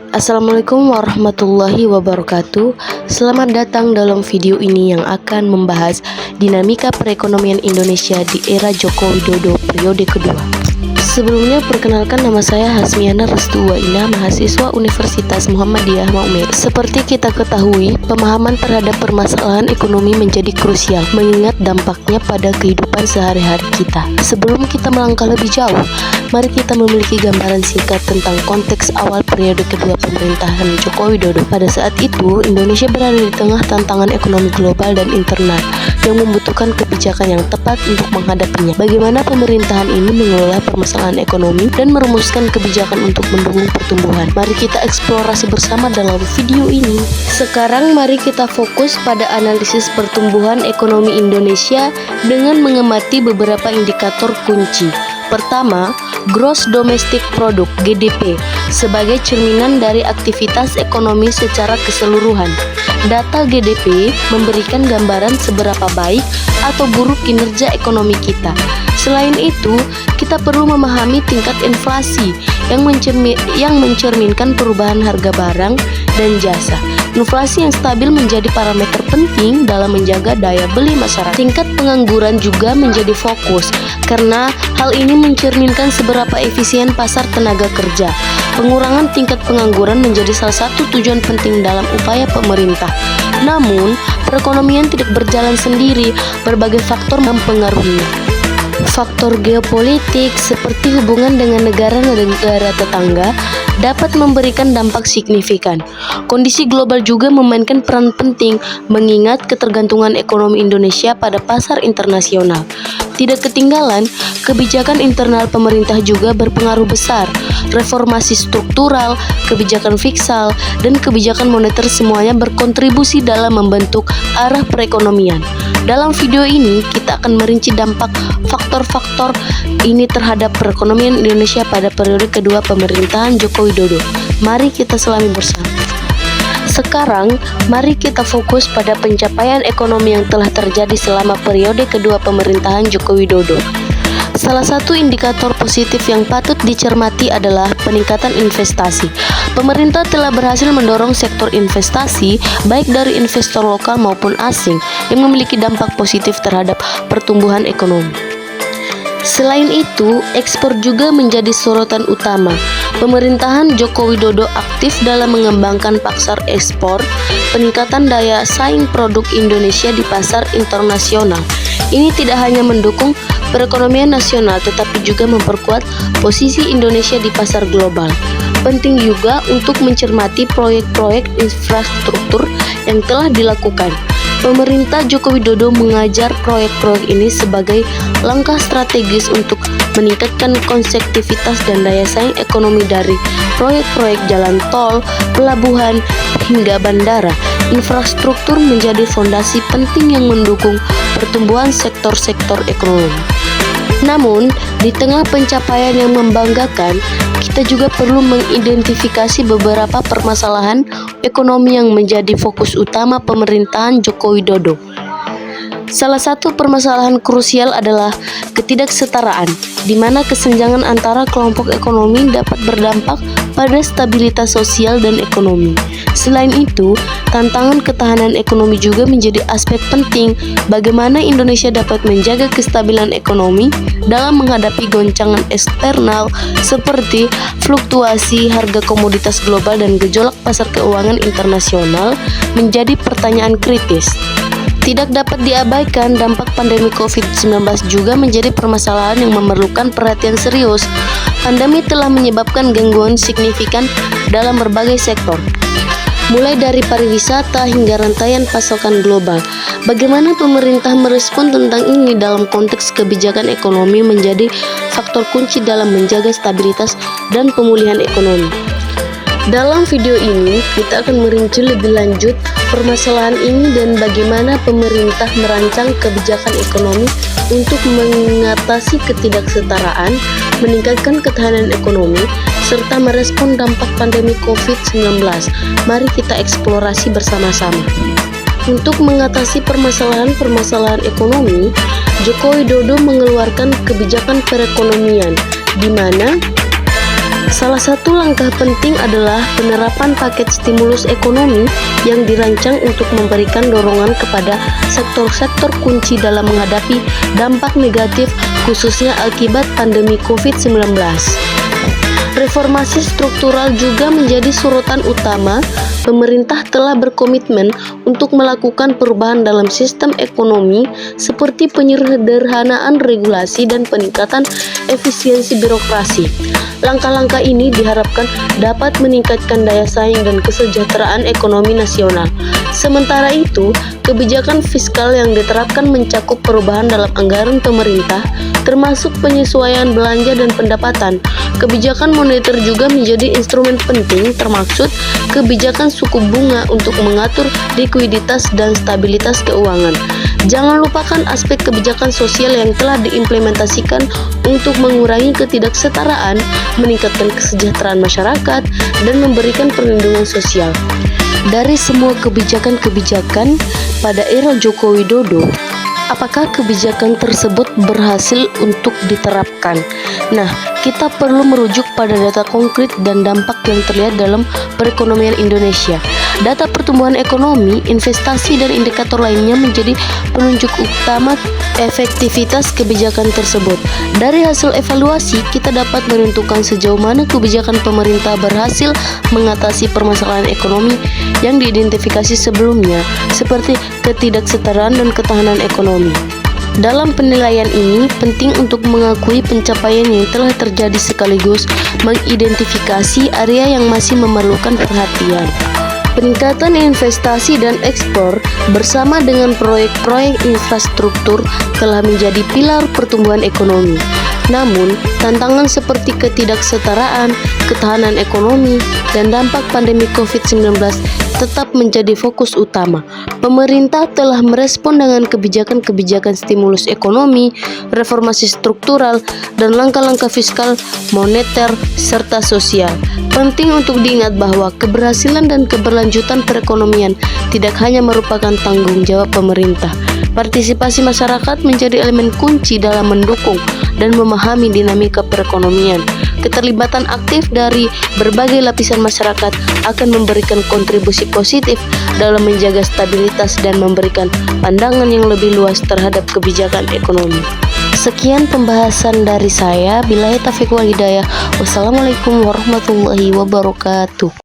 Assalamualaikum warahmatullahi wabarakatuh. Selamat datang dalam video ini yang akan membahas dinamika perekonomian Indonesia di era Joko Widodo periode kedua. Sebelumnya, perkenalkan, nama saya Hasmiana Restuwaina, mahasiswa Universitas Muhammadiyah Maumere. Seperti kita ketahui, pemahaman terhadap permasalahan ekonomi menjadi krusial, mengingat dampaknya pada kehidupan sehari-hari kita. Sebelum kita melangkah lebih jauh, mari kita memiliki gambaran singkat tentang konteks awal periode kedua pemerintahan Joko Widodo. Pada saat itu, Indonesia berada di tengah tantangan ekonomi global dan internal yang membutuhkan kebijakan yang tepat untuk menghadapinya. Bagaimana pemerintahan ini mengelola permasalahan ekonomi dan merumuskan kebijakan untuk mendukung pertumbuhan? Mari kita eksplorasi bersama dalam video ini. Sekarang mari kita fokus pada analisis pertumbuhan ekonomi Indonesia dengan mengamati beberapa indikator kunci. Pertama, Gross Domestic Product (GDP) sebagai cerminan dari aktivitas ekonomi secara keseluruhan. Data GDP memberikan gambaran seberapa baik atau buruk kinerja ekonomi kita. Selain itu, kita perlu memahami tingkat inflasi yang mencerminkan perubahan harga barang dan jasa. Inflasi yang stabil menjadi parameter penting dalam menjaga daya beli masyarakat. Tingkat pengangguran juga menjadi fokus, karena hal ini mencerminkan seberapa efisien pasar tenaga kerja. Pengurangan tingkat pengangguran menjadi salah satu tujuan penting dalam upaya pemerintah. Namun, perekonomian tidak berjalan sendiri, berbagai faktor mempengaruhinya. Faktor geopolitik seperti hubungan dengan negara-negara tetangga dapat memberikan dampak signifikan. Kondisi global juga memainkan peran penting, mengingat ketergantungan ekonomi Indonesia pada pasar internasional. Tidak ketinggalan, kebijakan internal pemerintah juga berpengaruh besar. Reformasi struktural, kebijakan fiskal, dan kebijakan moneter semuanya berkontribusi dalam membentuk arah perekonomian. Dalam video ini, kita akan merinci dampak faktor-faktor ini terhadap perekonomian Indonesia pada periode kedua pemerintahan Joko Widodo. Mari kita selami bersama. Sekarang, mari kita fokus pada pencapaian ekonomi yang telah terjadi selama periode kedua pemerintahan Joko Widodo. Salah satu indikator positif yang patut dicermati adalah peningkatan investasi. Pemerintah telah berhasil mendorong sektor investasi, baik dari investor lokal maupun asing, yang memiliki dampak positif terhadap pertumbuhan ekonomi. Selain itu, ekspor juga menjadi sorotan utama. Pemerintahan Joko Widodo aktif dalam mengembangkan pasar ekspor, peningkatan daya saing produk Indonesia di pasar internasional. Ini tidak hanya mendukung perekonomian nasional, tetapi juga memperkuat posisi Indonesia di pasar global. Penting juga untuk mencermati proyek-proyek infrastruktur yang telah dilakukan. Pemerintah Joko Widodo mengajar proyek-proyek ini sebagai langkah strategis untuk meningkatkan konsekutivitas dan daya saing ekonomi, dari proyek-proyek jalan tol, pelabuhan, hingga bandara. Infrastruktur menjadi fondasi penting yang mendukung pertumbuhan sektor-sektor ekonomi. Namun, di tengah pencapaian yang membanggakan, kita juga perlu mengidentifikasi beberapa permasalahan ekonomi yang menjadi fokus utama pemerintahan Joko Widodo. Salah satu permasalahan krusial adalah ketidaksetaraan, di mana kesenjangan antara kelompok ekonomi dapat berdampak pada stabilitas sosial dan ekonomi. Selain itu, tantangan ketahanan ekonomi juga menjadi aspek penting. Bagaimana Indonesia dapat menjaga kestabilan ekonomi dalam menghadapi goncangan eksternal seperti fluktuasi harga komoditas global dan gejolak pasar keuangan internasional menjadi pertanyaan kritis. Tidak dapat diabaikan, dampak pandemi COVID-19 juga menjadi permasalahan yang memerlukan perhatian serius. Pandemi telah menyebabkan gangguan signifikan dalam berbagai sektor, mulai dari pariwisata hingga rantaian pasokan global. Bagaimana pemerintah merespon tentang ini dalam konteks kebijakan ekonomi menjadi faktor kunci dalam menjaga stabilitas dan pemulihan ekonomi. Dalam video ini, kita akan merinci lebih lanjut permasalahan ini dan bagaimana pemerintah merancang kebijakan ekonomi untuk mengatasi ketidaksetaraan, meningkatkan ketahanan ekonomi, serta merespon dampak pandemi COVID-19. Mari kita eksplorasi bersama-sama. Untuk mengatasi permasalahan-permasalahan ekonomi, Joko Widodo mengeluarkan kebijakan perekonomian, di mana Salah satu langkah penting adalah penerapan paket stimulus ekonomi yang dirancang untuk memberikan dorongan kepada sektor-sektor kunci dalam menghadapi dampak negatif khususnya akibat pandemi COVID-19. Reformasi struktural juga menjadi sorotan utama. Pemerintah telah berkomitmen untuk melakukan perubahan dalam sistem ekonomi seperti penyederhanaan regulasi dan peningkatan efisiensi birokrasi. Langkah-langkah ini diharapkan dapat meningkatkan daya saing dan kesejahteraan ekonomi nasional. Sementara itu, kebijakan fiskal yang diterapkan mencakup perubahan dalam anggaran pemerintah, termasuk penyesuaian belanja dan pendapatan. Kebijakan moneter juga menjadi instrumen penting, termaksud kebijakan suku bunga untuk mengatur likuiditas dan stabilitas keuangan. Jangan lupakan aspek kebijakan sosial yang telah diimplementasikan untuk mengurangi ketidaksetaraan, meningkatkan kesejahteraan masyarakat, dan memberikan perlindungan sosial. Dari semua kebijakan-kebijakan pada era Joko Widodo, apakah kebijakan tersebut berhasil untuk diterapkan? Nah, kita perlu merujuk pada data konkret dan dampak yang terlihat dalam perekonomian Indonesia. Data pertumbuhan ekonomi, investasi, dan indikator lainnya menjadi penunjuk utama efektivitas kebijakan tersebut. Dari hasil evaluasi, kita dapat menentukan sejauh mana kebijakan pemerintah berhasil mengatasi permasalahan ekonomi yang diidentifikasi sebelumnya, seperti ketidaksetaraan dan ketahanan ekonomi. Dalam penilaian ini, penting untuk mengakui pencapaian yang telah terjadi sekaligus mengidentifikasi area yang masih memerlukan perhatian. Peningkatan investasi dan ekspor bersama dengan proyek-proyek infrastruktur telah menjadi pilar pertumbuhan ekonomi. Namun, tantangan seperti ketidaksetaraan, ketahanan ekonomi, dan dampak pandemi COVID-19 tetap menjadi fokus utama. Pemerintah telah merespon dengan kebijakan-kebijakan stimulus ekonomi, reformasi struktural, dan langkah-langkah fiskal, moneter, serta sosial. Penting untuk diingat bahwa keberhasilan dan keberlanjutan perekonomian tidak hanya merupakan tanggung jawab pemerintah. Partisipasi masyarakat menjadi elemen kunci dalam mendukung dan memahami dinamika perekonomian. Keterlibatan aktif dari berbagai lapisan masyarakat akan memberikan kontribusi positif dalam menjaga stabilitas dan memberikan pandangan yang lebih luas terhadap kebijakan ekonomi. Sekian pembahasan dari saya. Billahi taufiq wal hidayah. Wassalamualaikum warahmatullahi wabarakatuh.